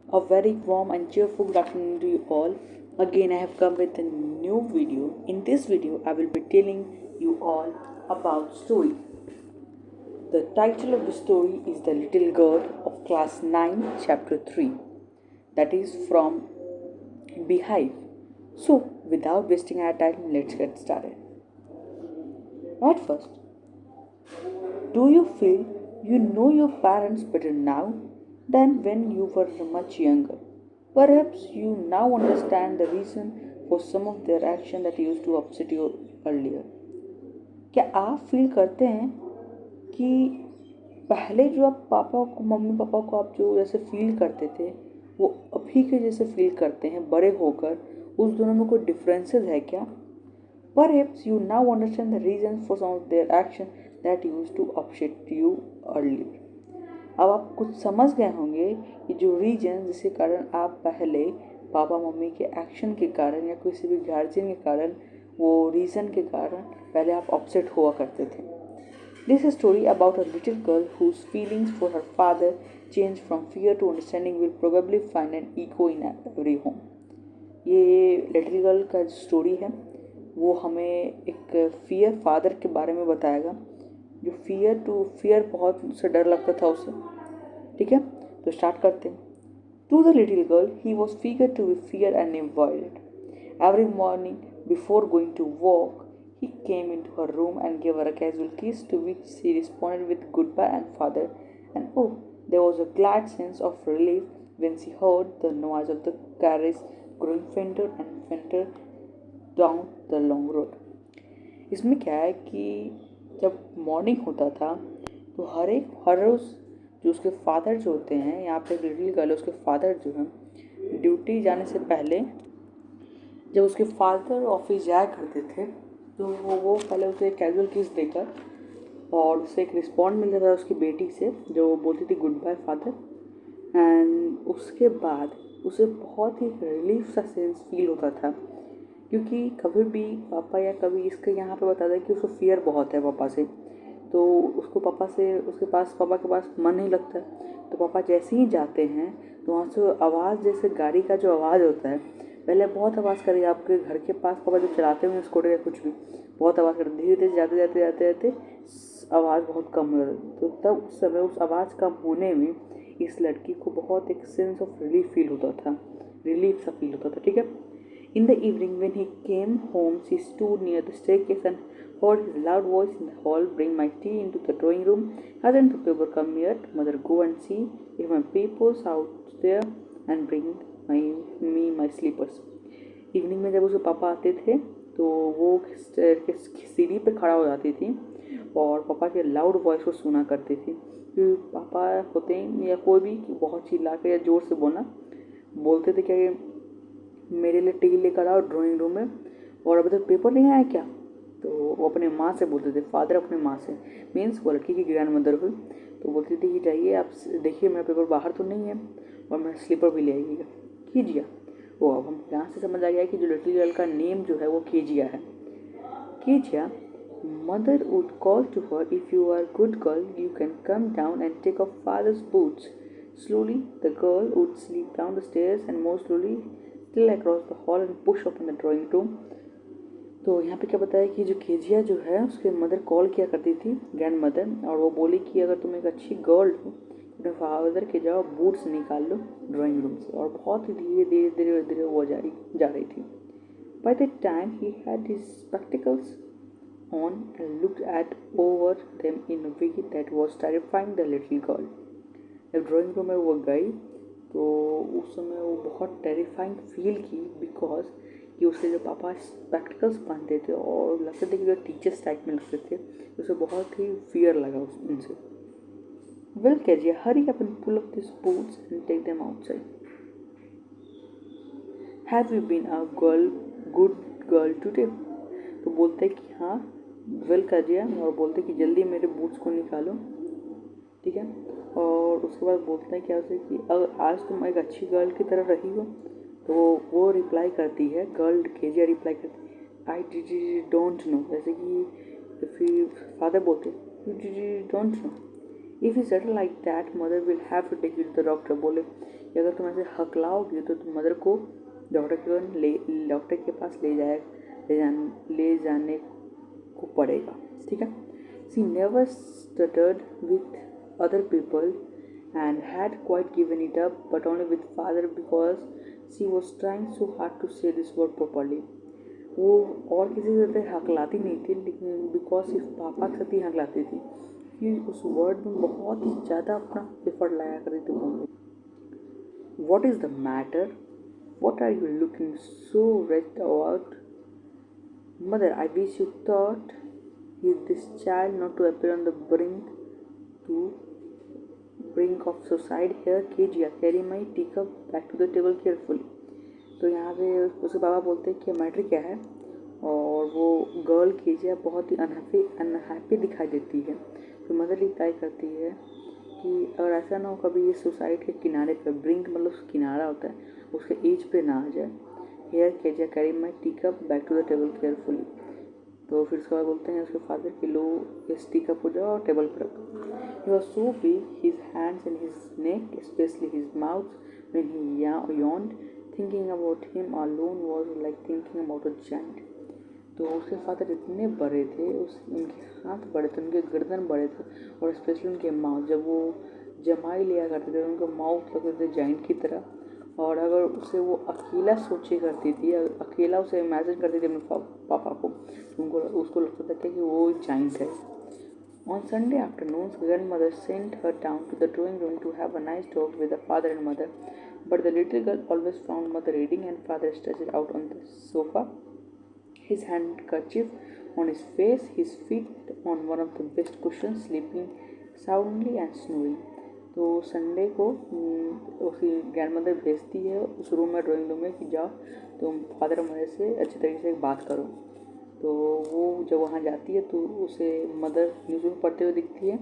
A very warm and cheerful good afternoon to you all. Again, I have come with a new video. In this video, I will be telling you all about story. The title of the story is The Little Girl of Class 9, Chapter 3. That is from Beehive. So, without wasting our time, let's get started. At first, do you feel you know your parents better now than when you were much younger? Perhaps you now understand the reason for some of their action that used to upset you earlier. क्या आप feel करते हैं कि पहले जो आप पापा को मम्मी पापा को आप जो जैसे फील करते थे वो अभी के जैसे फील करते हैं बड़े होकर? उस दोनों में कोई डिफरेंसेस है क्या? Perhaps you now understand the reasons for some of their action that used to upset you earlier. अब आप कुछ समझ गए होंगे कि जो रीजन जिसके कारण आप पहले पापा मम्मी के एक्शन के कारण या किसी भी गार्जियन के कारण वो रीज़न के कारण पहले आप अपसेट हुआ करते थे. This is story about a little girl whose feelings for her father changed from fear to understanding will probably find an echo in every home. ये लिटिल गर्ल का स्टोरी है वो हमें एक फियर फादर के बारे में बताएगा जो फियर बहुत से डर लगता था उसे. ठीक है, तो स्टार्ट करते हैं. To the little girl he was figure to be fear and avoided. Every morning before going to walk he came into her room and gave her a casual kiss, to which she responded with goodbye and father. And oh, there was a glad sense of relief when she heard the noise of the carriage growing fainter and fainter down the long road. इसमें क्या है कि जब morning होता था तो हर रोज़ जो उसके फादर जो होते हैं, यहाँ पे लिटिल गर्ल उसके फादर जो हैं ड्यूटी जाने से पहले जब उसके फादर ऑफिस जाया करते थे तो वो पहले उसे एक कैजुअल किस देकर और उसे एक रिस्पॉन्ड मिलता था उसकी बेटी से जो बोलती थी गुड बाय फादर. एंड उसके बाद उसे बहुत ही रिलीफ सा सेंस फील होता था क्योंकि कभी भी पापा या कभी इसके यहाँ पे बता दें कि उसको फियर बहुत है पापा से, तो उसको पापा के पास मन नहीं लगता. तो पापा जैसे ही जाते हैं तो वहाँ से आवाज़ जैसे गाड़ी का जो आवाज़ होता है पहले बहुत आवाज़ करेगी आपके घर के पास पापा जब चलाते हुए स्कूटर या कुछ भी बहुत आवाज़ करते, धीरे धीरे जाते आवाज़ बहुत कम हो जाती. तो तब उस समय उस आवाज़ कम होने में इस लड़की को बहुत एक सेंस ऑफ रिलीफ फील होता था, रिलीफ सा फील होता था. ठीक है. In the evening when he came home she stood near the staircase and heard his loud voice in the hall, bring my tea into the drawing room. Hasn't the paper come yet? Mother, go and see if my paper's out there and bring me my slippers. Evening में जब उसे पापा आते थे तो वो सीढ़ी पे खड़ा हो जाती थी और पापा के लाउड वॉइस को सुना करती थी. क्योंकि पापा होते हैं या कोई भी बहुत चिल्ला के या ज़ोर से बोलते थे क्या मेरे लिए टी लेकर आओ ड्राइंग रूम में और अभी तक पेपर नहीं आया क्या. तो वो अपने माँ से बोलते थे, फादर अपने माँ से मीन्स वो लड़की की ग्रैंड मदर हुई तो बोलती थी कि जाइए आप देखिए मेरा पेपर बाहर तो नहीं है और मेरा स्लीपर भी ले आइएगा. कीजिया. वो अब हम यहाँ से समझ आ गया कि जो लिटिल गर्ल का नेम जो है वो कीजिया है. Kezia. Mother would call to her, if you are good girl you can come down and take off father's boots. Slowly the girl would slip down the stairs and more slowly still across the hall and push open the drawing room. तो यहाँ पे क्या बताया कि जो Kezia जो है उसके मदर कॉल किया करती थी ग्रैंड मदर और वो बोली कि अगर तुम एक अच्छी गर्ल हो अपने फादर के जाओ बूट्स निकाल लो ड्राइंग रूम से. और बहुत ही धीरे वो जा रही थी. By the time he had his spectacles on and looked at over them in a way that was terrifying the little girl. जब ड्राइंग रूम में वो गई तो उस समय वो बहुत टेरिफाइंग फील की बिकॉज कि उसके जो पापा स्पेक्टिकल्स पहनते थे और लगते थे कि जो टीचर्स टाइप में लगते थे उसे बहुत ही फियर लगा उनसे. Well Kezia, hurry up and pull up this boots and take them outside. Have you been a good girl today. तो बोलते कि हाँ वेल कैजिया और बोलते कि जल्दी मेरे बूट्स को निकालो. ठीक है. और उसके बाद बोलते हैं क्या उसे कि अगर आज तुम एक अच्छी गर्ल की तरह रही हो तो वो रिप्लाई करती है गर्ल केजिया रिप्लाई करती है आई डोंट नो. जैसे कि फिर फादर बोलते you don't know if you settle like that mother will have to take you to the doctor. बोले कि अगर तुम ऐसे हकलाओगी तो तुम मदर को डॉक्टर के पास ले जाने को पड़ेगा, ठीक है। She never stuttered with other people and had quite given it up, but only with father because she was trying so hard to say this word properly. वो और किसी से तो हकलाती नहीं थी, लेकिन बिकॉज सिर्फ पापा के साथ ही हकलाती थी कि उस वर्ड में बहुत ही ज़्यादा अपना एफर्ट लाया करती थी बोलने। What is the matter, what are you looking so rest about? Mother, I wish you thought this child not to appear on the brink of suicide. Here, Kejia, carry my teacup back to the table carefully. तो यहाँ पे उसके पापा बोलते हैं कि matter क्या है, और वो गर्ल केजिया बहुत ही अनहैप्पी दिखाई देती है। तो मदर रिप्लाई करती है कि अगर ऐसा ना हो कभी ये सुसाइड के किनारे पे, ब्रिंक मतलब किनारा होता है, उसके एज पे ना आ जाए। Here Kezia carry my teacup back to the table carefully. तो फिर उसके बाद बोलते हैं उसके फादर कि लो इस टीकअप हो जाओ और टेबल पर रखो। He was so big, his hands and his neck, especially his mouth, when he yawned. Thinking about him alone was like thinking about a giant. तो उसके फादर इतने बड़े थे, उनके हाथ बड़े थे, उनके गर्दन बड़े थे, और स्पेशली उनके माउथ, जब वो जमाई लिया करते थे उनके माउथ लगते थे जाइंट की तरह। और अगर उसे वो अकेला सोचे करती थी, अकेला उसे इमेजिन करती थी अपने पापा को, उसको लगता था कि वो जाइंट है। On Sunday afternoons, grandmother sent her down to the drawing room to have a nice talk with the father and mother. But the little girl always found mother reading and father stretched out on the sofa, his handkerchief on his face, his feet on one of the best cushions, sleeping soundly and snoring. तो Sunday को उसकी grandmother भेजती है उस room में, drawing room में, कि जाओ तुम फादर मदर से अच्छे तरीके से बात करो। तो वो जब वहाँ जाती है तो उसे मदर न्यूज़पेपर पढ़ते हुए दिखती है,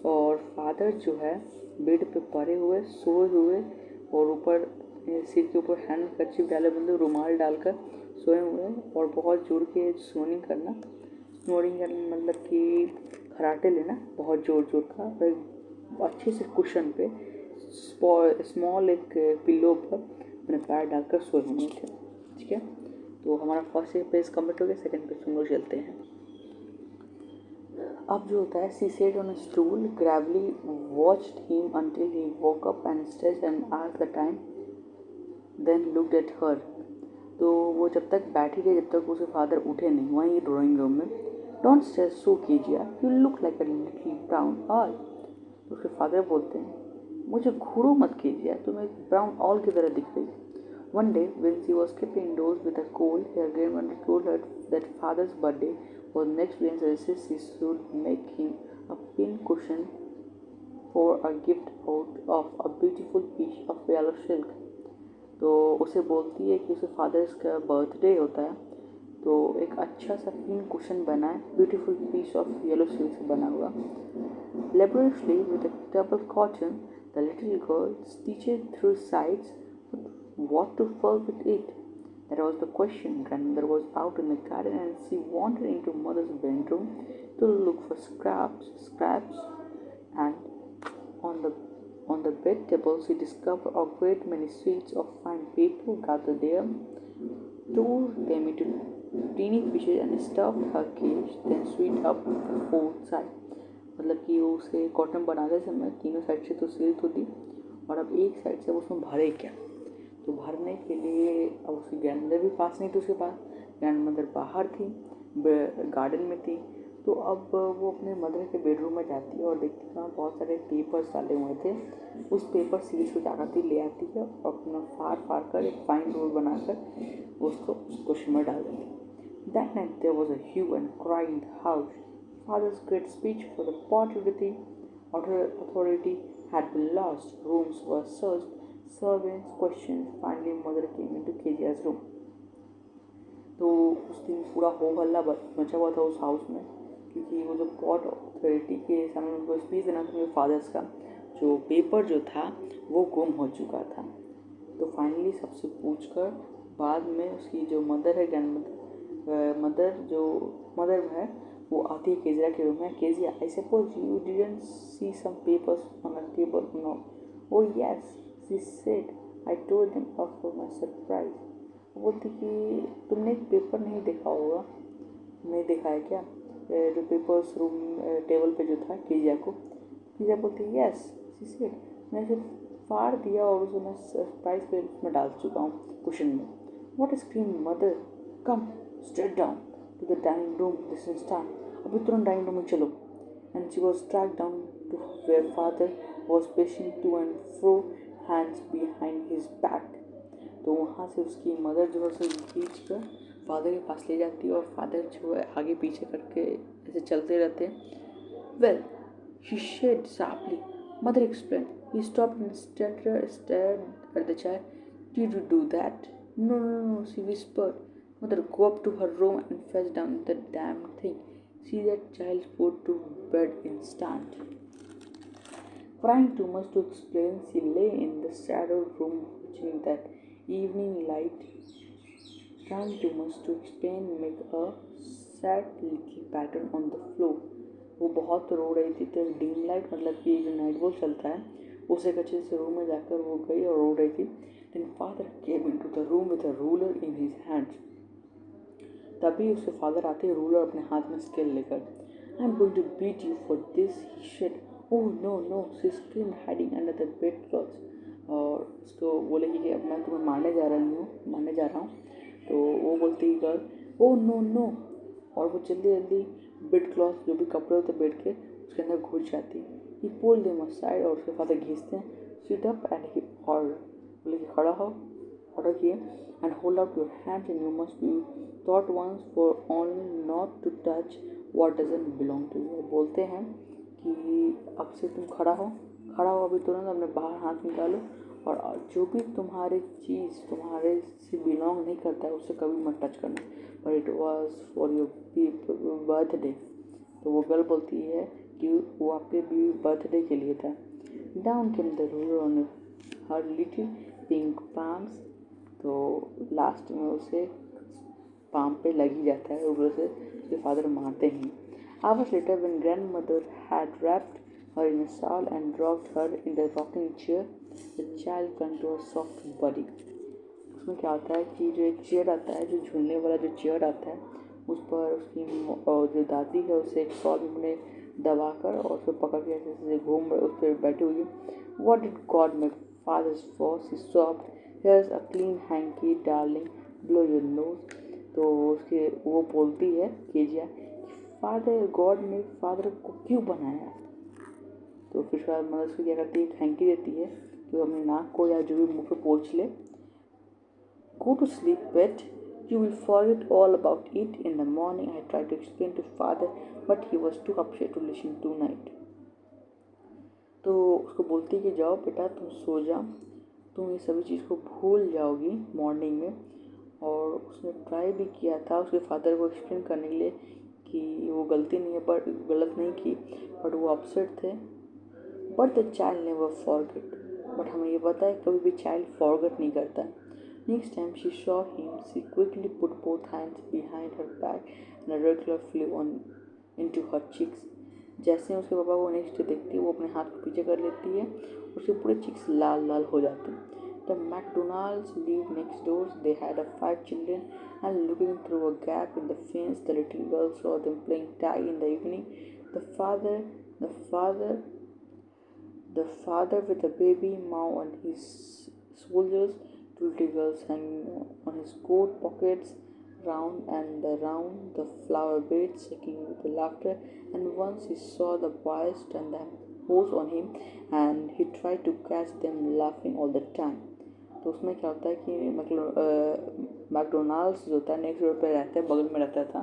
और फादर जो है बेड पे पड़े हुए सोए हुए, और ऊपर सिर के ऊपर हैंड कर्चिप डाले, बंदे रुमाल डालकर सोए हुए, और बहुत जोर के स्नोरिंग करना मतलब कि खराटे लेना बहुत ज़ोर का, अच्छे से कुशन पे स्मॉल एक पिल्लो पर अपने पैर डालकर सोए हुए थे, ठीक है। तो हमारा फर्स्ट पेज कंप्लीट हो गया, सेकंड पेज हम लोग चलते हैं। अब जो होता है, she sat on a stool, gravely watched him until he woke up and stretched and asked the time, then looked at her. तो वो जब तक बैठी रही, जब तक उसके फादर उठे नहीं वहीं ड्राइंग रूम में। डोंट स्ट्रेस सो कीजिए, you look like a little brown all. तो उसके फादर बोलते हैं मुझे घूरो मत कीजिए, तुम एक ब्राउन ऑल की तरह दिख रही। One day, when she was kept indoors with a cold, her grandmother told her that father's birthday was next week and suggested she should make him a pin cushion for a gift out of a beautiful piece of yellow silk. तो उसे बोलती है कि उसे fathers का birthday होता है, तो एक अच्छा सा पिन कुशन बनाए, beautiful piece of yellow silk से बना हुआ। Laboriously with a double cotton, the little girl stitched through sides. What to fur with it? That was the question. Grandmother was out in the garden and she wandered into mother's bedroom to look for scraps, and on the bed table she discovered a great many sheets of fine paper, gathered them, tore them into teeny pieces and stuffed her cage, then sewed up the fourth side. मतलब कि उसे cotton बनाते समय तीनों side से तो सिल तो दी, और अब एक साइड से उसमें भरे क्या। तो भरने के लिए अब उसकी ग्रैंडमदर भी पास नहीं थी, उसके पास ग्रैंडमदर बाहर थी, गार्डन में थी। तो अब वो अपने मदर के बेडरूम में जाती है और देखती है वहाँ बहुत सारे पेपर्स डाले हुए थे। उस पेपर सीरीज को जाती ले आती है और अपना फाड़ कर एक फाइन रोल बनाकर उसको कुशन में डाल देती है। That night there was a hue and cry in the house. Father's great speech for the pottery authority had been lost. Rooms were searched, servants questioned. Finally, mother came into Kejia's room. तो उस दिन पूरा हो हल्ला मचा हुआ था उस हाउस में, क्योंकि वो जो पॉट अथॉरिटी के सामने उनको स्पीच देना था, मेरे फादर्स का जो पेपर जो था वो गुम हो चुका था। तो फाइनली सबसे पूछकर बाद में उसकी जो मदर है, ग्रैंड मदर जो मदर है, वो आती है केजिया के रूम में. Kezia, I suppose you didn't see some papers on a table. No. Oh yes, she said, I told them up for my surprise. वो बोलती कि तुमने एक पेपर नहीं देखा होगा. नहीं देखा है क्या? जो पेपर्स रूम टेबल पे जो था केजिया को. केजिया बोलती है यस, शी सेड, मैं सिर्फ फाड़ दिया और उसे मैं सरप्राइज पे उसमें डाल चुका हूँ कुशन में. What scream mother, come straight down to the dining room this instant. अभी तुरंत डाइनिंग रूम में चलो. And she was track down to where father was pacing to and fro, hands behind his back. तो वहाँ से उसकी mother जो है उसे खींच कर फादर के पास ले जाती है और फादर जो है आगे पीछे करके ऐसे चलते रहते हैं. Well, she said sharply. Mother explain. He stopped and stared at the child. Did you do that? No, no, no, she whispered. Mother, go up to her room and fetch down the damn thing. See that child put to bed instant. Crying too much to explain, she lay in the shadowed room watching that evening light. Trying too much to explain, make a sad little pattern on the floor. वो बहुत रो रही थी. तो dim light मतलब कि जो night बोल चलता है उसे अच्छे से रूम में जाकर वो गई और रो रही थी. Then father came into the room with a ruler in his hands. तभी उसके फादर आते हैं रूलर अपने हाथ में स्केल लेकर. I am going to beat you for this, he said. Oh no no, she screamed hiding under the bed clothes. और उसको बोले कि अब मैं तुम्हें मारने जा रहा हूँ. तो वो बोलती है गर्ल, ओह नो नो. और वो जल्दी जल्दी बेड क्लॉथ जो भी कपड़े होते बेड के उसके अंदर घुस जाती. ही पुल देम असाइड और उसके फादर घींचते हैं. Sit up and he order. बोले कि खड़ा हो. ऑर्डर किए. And hold out your hands and you must be thought once for only not to touch what doesn't belong to you. बोलते हैं कि अब से तुम खड़ा हो अभी तुरंत अपने बाहर हाथ निकालो और जो भी तुम्हारी चीज़ तुम्हारे से बिलोंग नहीं करता है उसे कभी मत टच करना. But it was for your birthday. तो वो गर्ल बोलती है कि वो आपके भी बर्थडे के लिए था. Down came the ruler on her little pink palms. तो लास्ट में उसे पाम पे लग ही जाता है. रूलर से उसके फादर मारते हैं. Hours later, when grandmother had wrapped her in a shawl and rocked her in the rocking chair, the child clung to her soft body. उसमें क्या होता है कि जो एक चेयर आता है, जो झूलने वाला जो चेयर आता है, उस पर उसकी जो दादी है उसे एक शॉल में दबाकर और उसे पकड़ के ऐसे घूम उस पर बैठी हुई है. What did God make fathers for? She sobbed. Here's a clean hanky, darling. Blow your nose. तो उसके वो बोलती है केजिया, फादर गॉड ने फादर को क्यों बनाया. तो फिर उसके बाद मदर उसको क्या करती है, थैंक यू देती है कि वो अपने नाक को या जो भी मुँह पे पोंछ ले. Go to sleep pet, you will forget all about it in the morning. I try to explain to father but he was too upset to listen tonight. तो उसको बोलती है कि जाओ बेटा तुम सो जाओ, तुम ये सभी चीज़ को भूल जाओगी मॉर्निंग में. और उसने ट्राई भी किया था उसके फादर को एक्सप्लेन करने के लिए कि वो गलती नहीं है, बट गलत नहीं की, बट वो अपसेट थे. But the child never forget. But हमें ये पता है कभी भी चाइल्ड फॉरगेट नहीं करता है. Next time she saw him she quickly put both hands behind her back and a red colour flu on into her cheeks. जैसे उसके पापा को नेक्स्ट डे देखती है वो अपने हाथ को पीछे कर लेती है, उसके पूरे चिक्स लाल लाल हो जाते हैं. The McDonald's lived next door. They had 5 children, and looking through a gap in the fence, the little girl saw them playing tag in the evening. The father, the father, the father with a baby mow on his shoulders, 2 little girls hanging on his coat pockets, round and around the flower bed, shaking with laughter. And once he saw the boys turn the hose on him, and he tried to catch them laughing all the time. तो उसमें क्या होता है कि McDonald's जो होता है next door पे रहता है, बगल में रहता था.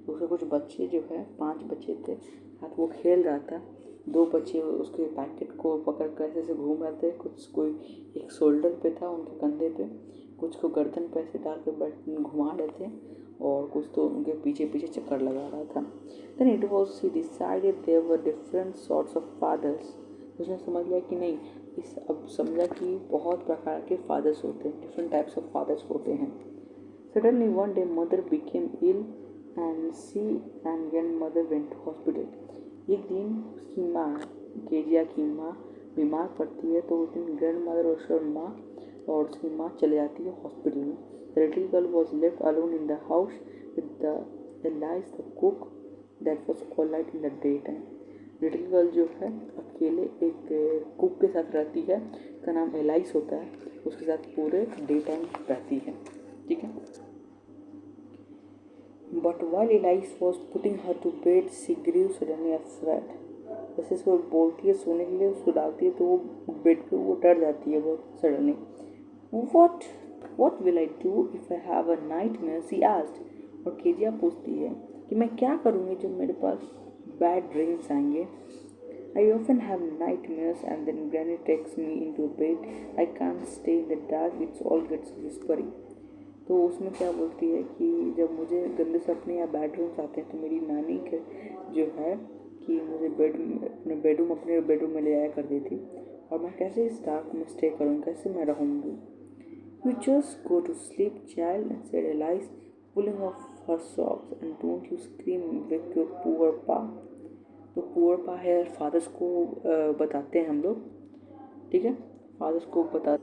तो उसके कुछ बच्चे जो है 5 बच्चे थे साथ, वो खेल रहा था. 2 बच्चे उसके पैकेट को पकड़ कर ऐसे से घूम रहे थे. कुछ कोई एक शोल्डर पे था उनके कंधे पे, कुछ को गर्दन पे ऐसे डाल के घुमा रहे थे और कुछ तो उनके पीछे पीछे चक्कर लगा रहा था. Then it was she decided there were different sorts of fathers. उसने समझ लिया कि नहीं, अब समझा कि बहुत प्रकार के फादर्स होते हैं, डिफरेंट टाइप्स ऑफ फादर्स होते हैं. Suddenly one day mother became ill and she and grandmother went to hospital. एक दिन उसकी माँ, केजिया की माँ बीमार पड़ती है, तो उस दिन ग्रैंड मदर और उसकी माँ चले जाती है हॉस्पिटल में. The little girl was left alone in the house with the Elias the cook that was all night in the daytime. Little girl जो है अकेले एक कुक के साथ रहती है, का नाम एलाइस होता है, उसके साथ पूरे डे टाइम रहती है. ठीक है. But while Elias was putting her to bed, she grew suddenly afraid. जैसे उसको बोलती है सोने के लिए, उसको डालती है तो वो बेड पे वो डर जाती है बहुत suddenly. What will I do if I have a nightmare? She asked. और केजिया पूछती है कि मैं क्या करूँगी जब मेरे पास बैड ड्रीम्स आएंगे. I often have nightmares and then Granny takes me into bed. I can't stay in the dark. It all gets whispery. तो उसमें क्या बोलती है कि जब मुझे गंदे सपने या बेडरूम्स आते हैं तो मेरी नानी के जो है कि मुझे अपने बेडरूम में ले आया कर देती, और मैं कैसे इस डार्क में स्टे करूँगी, कैसे मैं रहूँगी. You just go to sleep, child, said Alice, pulling off her socks, and don't you scream and wake your poor pa. तो पुअर पा है फादर्स को बताते हैं हम लोग. ठीक है, फादर्स को बता.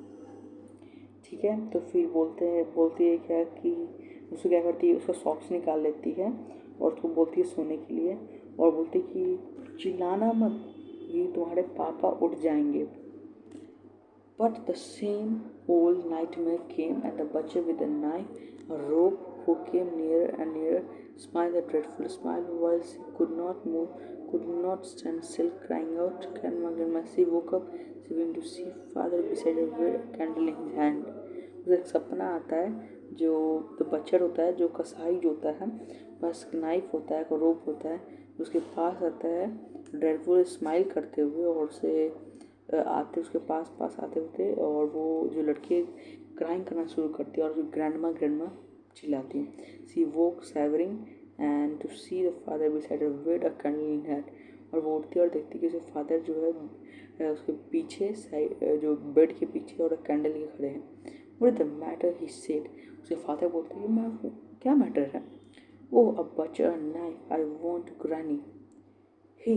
ठीक है, तो फिर बोलती है क्या कि उसको क्या करती है, उसका सॉक्स निकाल लेती है और उसको बोलती है सोने के लिए, और बोलती है कि चिल्लाना मत, ये तुम्हारे पापा उठ जाएंगे. But the same old nightmare came, and the butcher with a knife, a rope, who came nearer and nearer, smiled a dreadful smile while she could not move, could not stand still, crying out, "Grandma, Grandma!" She woke up, seeming to see father beside her with a candle in his hand. उसे एक सपना आता है, जो तो बच्चर होता है, जो कसाई जो होता है, बस नाइफ होता है, रोप होता है, उसके पास आता है ड्रेडफुल स्माइल करते हुए, और उसे आते उसके पास आते होते, और वो जो लड़की क्राइंग करना शुरू करती है और ग्रैंडमा चिल्लाती है. She woke shivering and to see the father beside her with a candle in hand. और वो उठती है और देखती है कि उसके फादर जो है उसके पीछे जो बेड के पीछे और कैंडल लिए खड़े हैं. What is the matter, he said. उसके फादर बोलते हैं मैं क्या मैटर है. Oh, a butcher, a knife, I want granny. He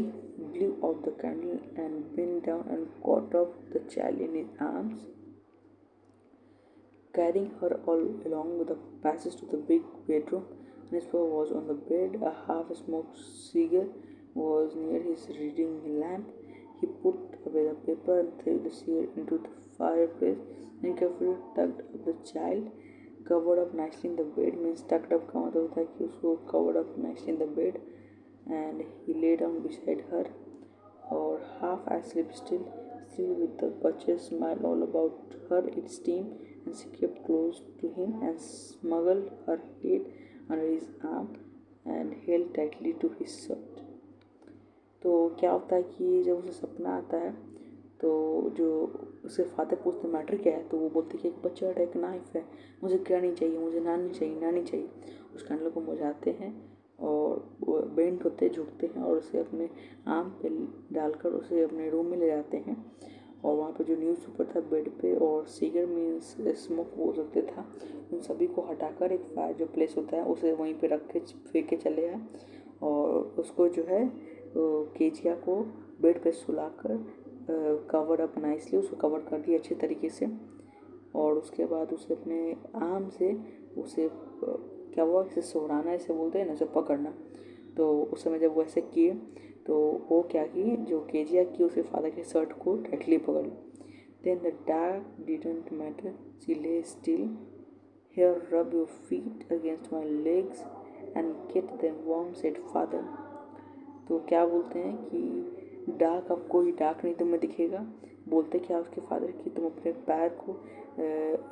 blew out the candle and bent down and caught up the child in his arms, carrying her all along the passage to the big bedroom. Nespa was on the bed. A half-smoked cigar was near his reading lamp. He put away the paper and threw the cigar into the fireplace, and carefully tucked up the child, covered up nicely in the bed. Means tucked up का मतलब होता है कि उसको covered up nicely in the bed, and he lay down beside her, or half asleep still with the butcher's smile all about her its steam, and she kept close to him and smuggled her head under his arm and held tightly to his shirt. तो क्या होता है कि जब उसे सपना आता है तो जो उसके फादर पूछते मैटर क्या है, तो वो बोलती है कि एक बच्चा है, एक नाइफ है, मुझे ग्रैनी चाहिए, मुझे नानी चाहिए. उस कैंडल को बुझाते हैं और वो बेंट होते झुकते हैं और उसे अपने आम पे डालकर उसे अपने रूम में ले जाते हैं. और वहाँ पे जो न्यूज़पेपर था बेड पे और सिगर मीन्स स्मोक बोल सकते था, उन सभी को हटाकर एक फायर जो प्लेस होता है उसे वहीं पे रख के फेंक के चले आए, और उसको जो है केजिया को बेड पे सुलाकर कवर अप नाइसली उसको कवर कर दिया अच्छे तरीके से. और उसके बाद उसे अपने आर्म से उसे क्या हुआ, इसे सोहराना इसे बोलते हैं ना, उसे पकड़ना. तो उस समय जब वो ऐसे किए तो वो क्या की, जो केजिया की उसके फादर के शर्ट को टाइटली पकड़ ली. Then the dark didn't matter, she lay still, here rub your feet against my legs and get them warm, said father. तो क्या बोलते हैं कि डार्क, अब कोई डार्क नहीं तुम्हें दिखेगा. बोलते क्या उसके फादर कि तुम अपने पैर को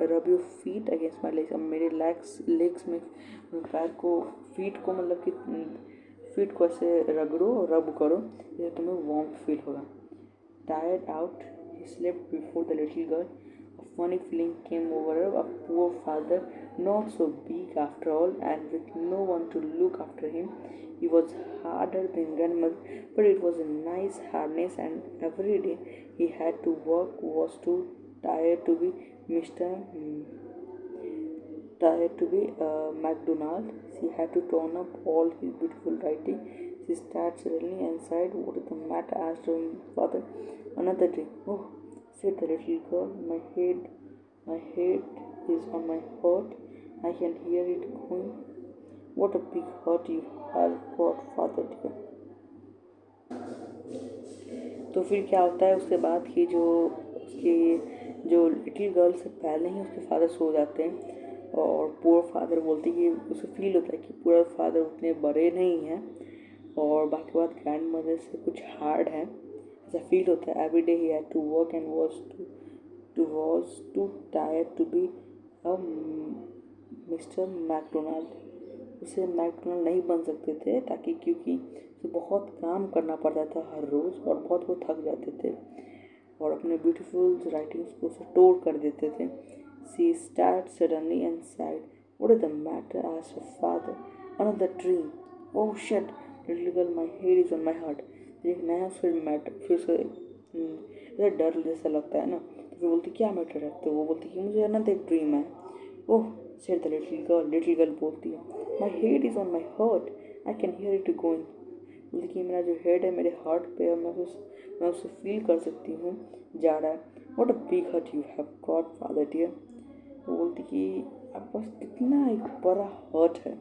रब your feet against my legs, अब मेरे लेग्स में पैर को, फीट को मतलब कि फीट को ऐसे रगड़ो, रब करो, जिससे तुम्हें वार्म फील होगा. Tired out he slept before the little girl. A funny feeling came over her. A poor father, not so big after all, and with no one to look after him. He was harder than grandmother, but it was a nice hardness, and every day he had to work was too tired to be Mr. tired to be McDonald. She had to turn up all his beautiful writing. She started suddenly and sighed. What is the matter? Asked her father. Another day. Oh, said the little girl. My head is on my heart. I can hear it going. What a big heart you have got, father dear. तो फिर क्या होता है उसके बाद कि जो little girl से पहले ही उसके फादर सो जाते हैं और पूरा फादर बोलती कि उसे फील होता है कि पूरा फादर उतने बड़े नहीं हैं और बाकी बात ग्रैंड मदर से कुछ हार्ड है, ऐसा फील होता है. Every day he had to work and was too tired to be a Mister McDonald. उसे मैकडोनाल्ड नहीं बन सकते थे ताकि क्योंकि उसे बहुत काम करना पड़ता था हर रोज़ और बहुत वो थक जाते थे और अपने ब्यूटीफुल राइटिंग्स को उसे टोर कर देते थे. She start suddenly and sighed. What is the matter? Asked her father. Another dream. Oh shit little girl, my head is on my heart. एक नया फिर से डर जैसा लगता है ना. तो फिर बोलती क्या मैटर है? तो वो बोलती कि मुझे अनदर एक ड्रीम है. ओह said the little girl बोलती है. My head is on my heart. I can hear it going. बोलती कि मेरा जो हेड है मेरे हार्ट पे और मैं उसे फील कर सकती हूँ जा रहा है. What a big heart you have got, father dear. वो बोलती कि आपके पास कितना एक बड़ा हर्ट है.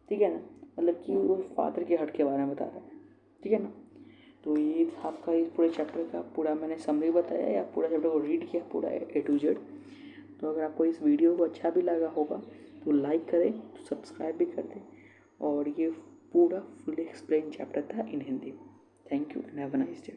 ठीक है ना, मतलब कि वो फादर के हर्ट के बारे में बता रहा है. ठीक है ना. तो ये था आपका इस पूरे चैप्टर का पूरा मैंने समरी बताया या पूरा चैप्टर को रीड किया पूरा A to Z. तो अगर आपको इस वीडियो को अच्छा भी लगा होगा तो लाइक करें, तो सब्सक्राइब भी कर दें. और ये पूरा फुल एक्सप्लेन चैप्टर था in Hindi. Thank you and have a nice day.